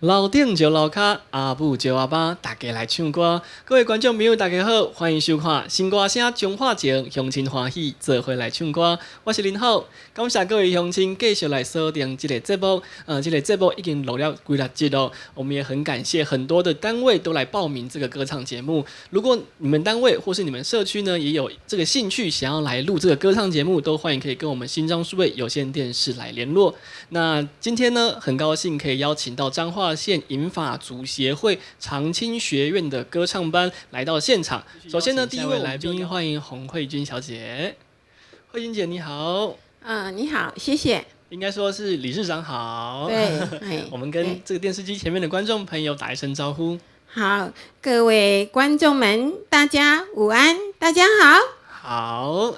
楼顶就楼卡，阿母就阿爸，大家来唱歌。各位观众朋友，大家好，欢迎收看新歌声中华情，乡亲欢喜，做伙来唱歌。我是林浩，感谢各位乡亲继续来锁定这个节目。这个节目已经录了几六集了，我们也很感谢很多的单位都来报名这个歌唱节目。如果你们单位或是你们社区呢，也有这个兴趣想要来录这个歌唱节目，都欢迎可以跟我们新庄数位有线电视来联络。那今天呢，很高兴可以邀请到彰化县银发族协会长青学院的歌唱班来到现场。首先呢，第一位来宾欢迎洪慧君小姐。慧君姐你好。你好，谢谢。应该说是理事长好。对，我们跟这个电视机前面的观众朋友打一声招呼。好，各位观众们，大家午安，大家好。好，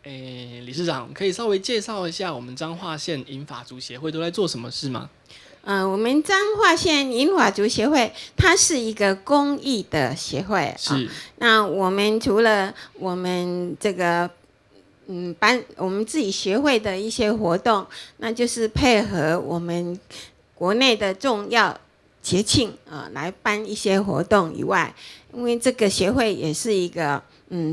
理事长可以稍微介绍一下我们彰化县银发族协会都在做什么事吗？我们彰化县银发族协会，它是一个公益的协会。是。那我们除了我们这个我们自己学会的一些活动，那就是配合我们国内的重要节庆来办一些活动以外，因为这个协会也是一个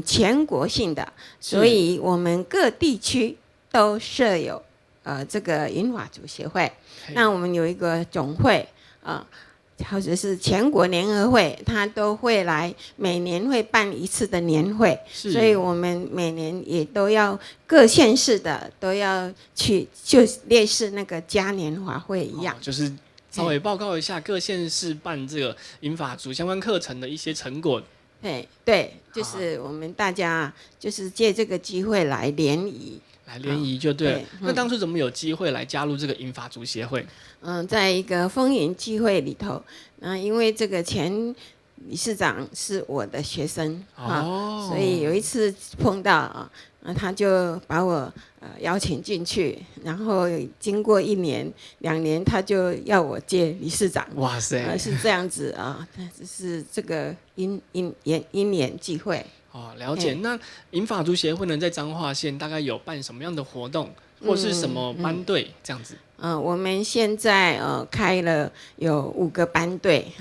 全国性的，所以我们各地区都设有这个银发族协会。那我们有一个总会或者是全国联合会，它都会来，每年会办一次的年会，所以我们每年也都要各县市的都要去，就类似那个嘉年华会一样，就是稍微报告一下各县市办这个银发族相关课程的一些成果。对，就是我们大家就是借这个机会来联谊。来联谊就对了。那当初怎么有机会来加入这个银发族协会？在一个风云聚会里头，因为这个前理事长是我的学生所以有一次碰到他就把我邀请进去，然后经过1年2年，他就要我接理事长。哇塞，是这样子是这个因缘际会。了解。那银发族协会呢，在彰化县大概有办什么样的活动，或是什么班队这样子？我们现在开了有5个班队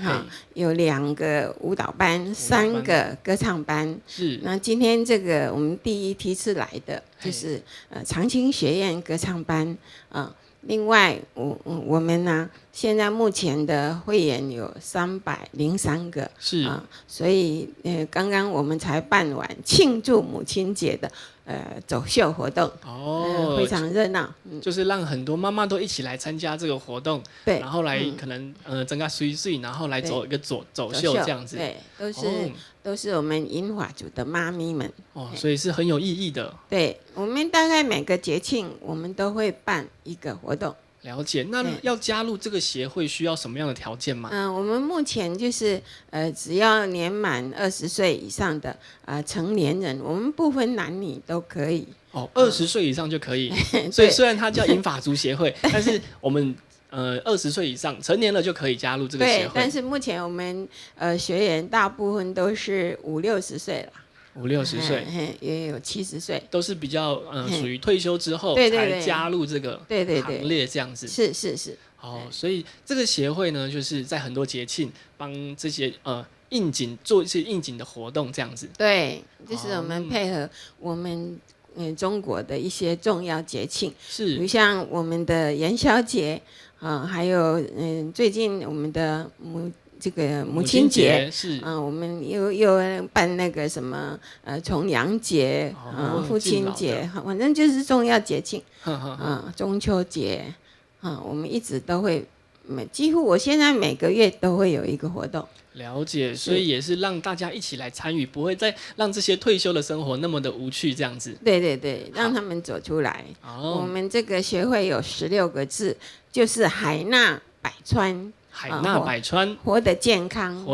有2个舞蹈班，3个歌唱班。是。那今天这个我们第一批次来的就是长青学院歌唱班另外我们呢，现在目前的会员有303个，是所以刚刚我们才办完庆祝母亲节的走秀活动非常热闹，就是让很多妈妈都一起来参加这个活动，对，然后来可能整个水，然后来走一个走秀这样子，对，都是我们银发族的妈咪们所以是很有意义的。对，我们大概每个节庆我们都会办一个活动。了解。那要加入这个协会需要什么样的条件吗？我们目前就是只要年满20岁以上的成年人，我们不分男女都可以。20岁以上就可以。所以虽然它叫银发族协会，但是我们20岁以上成年了就可以加入这个协会。对，但是目前我们学员大部分都是50-60岁了。50-60岁，也有70岁，都是比较属于退休之后才加入这个行列这样子。是。所以这个协会呢，就是在很多节庆帮这些应景做一些应景的活动这样子。对，就是我们配合我们中国的一些重要节庆，是，比如像我们的元宵节还有最近我们的这个母亲节是我们又办那个什么重阳节父亲节反正就是重要节庆中秋节我们一直都会几乎我现在每个月都会有一个活动。了解，所以也是让大家一起来参与，不会再让这些退休的生活那么的无趣这样子。对，让他们走出来。我们这个学会有16个字，就是海纳百川。海纳百川，活得健康，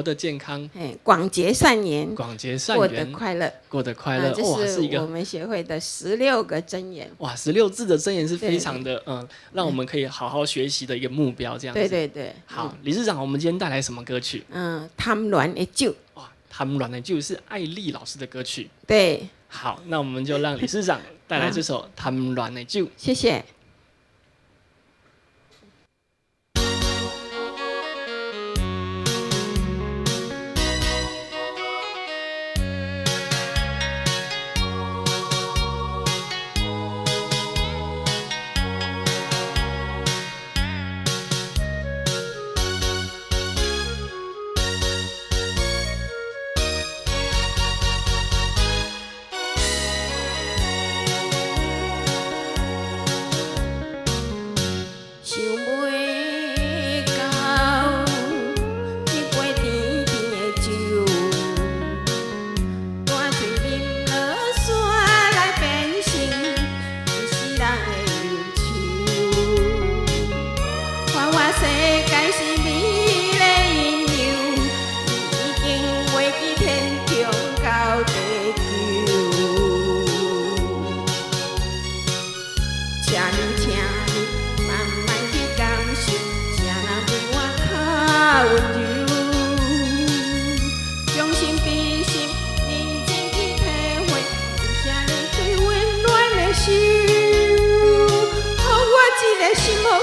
广结善缘，过得快乐，这是我们协会的16个箴言。哇，16字的箴言是非常的让我们可以好好学习的一个目标，这样子。对。好，理事长，我们今天带来什么歌曲？贪恋的酒。哇，贪恋的酒是艾丽老师的歌曲。对。好，那我们就让理事长带来这首贪恋的酒。谢谢。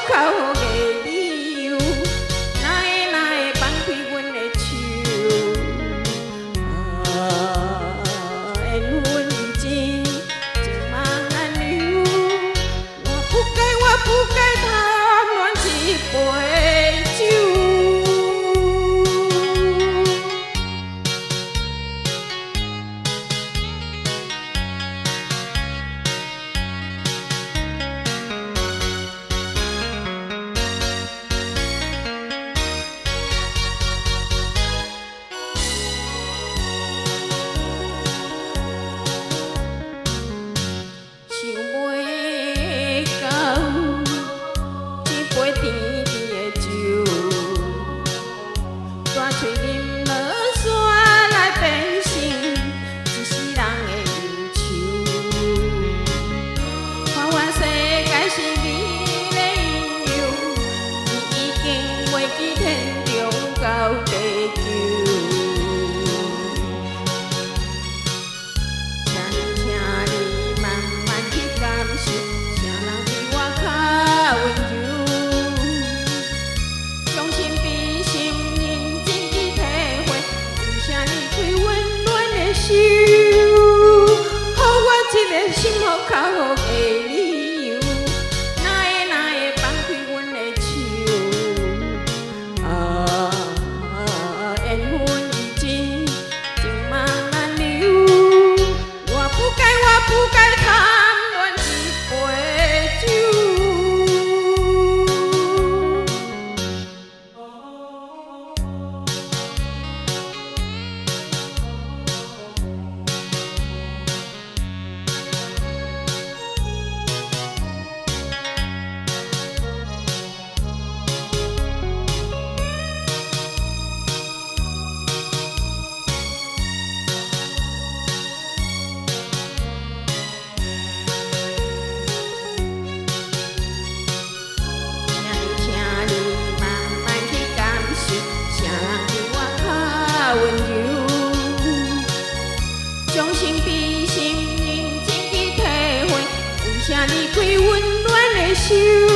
较好的理由，哪会放开阮的手？缘分已尽，情茫难留。我不该贪恋一杯酒。心好较好的理由，哪会放开阮的手？缘分已尽，情茫难留。我不该贪恋一杯酒。将心比心，认真去体会，为啥离开温暖的手？